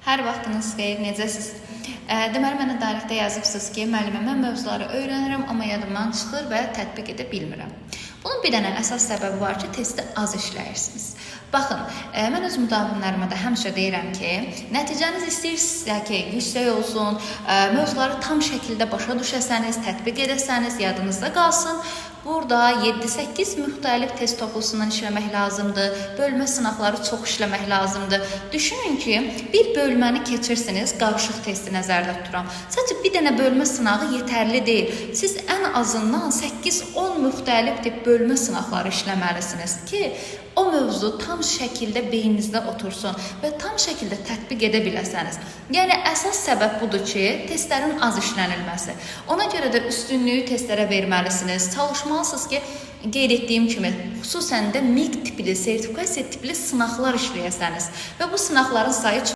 Hər vaxtınız xeyir, necəsiz? Deməli, mənə tarixdə yazıbsınız ki, müəllimə, mən mövzuları öyrənirəm, amma yadımdan çıxır və tətbiq edə bilmirəm. Bunun bir dənə əsas səbəbi var ki, testi az işləyirsiniz. Baxın, mən öz müdavimlərimə də həmişə deyirəm ki, nəticəniz istəyirsinizsə ki, yüksək olsun, mövzuları tam şəkildə başa düşəsəniz, tətbiq edəsəniz, yadınızda qalsın. Burada 7-8 müxtəlif test toplusundan işləmək lazımdır, bölmə sınaqları çox işləmək lazımdır. Düşünün ki, bir bölməni keçirsiniz, qarışıq testi nəzərdə tuturam. Sadəcə bir dənə bölmə sınağı yetərli deyil. Siz ən azından 8-10 müxtəlif tip bölmə sınaqları işləməlisiniz ki, o mövzu tam şəkildə beyninizdə otursun və tam şəkildə tətbiq edə biləsiniz. Yəni, əsas səbəb budur ki, testlərin az işlənilməsi. Ona görə də üstünlüyü testlərə verməlisiniz. Çalışmalısınız ki, qeyd etdiyim kimi, xüsusən də MIQ tipli, sertifikasiya tipli sınaqlar işləyəsəniz və bu sınaqların sayı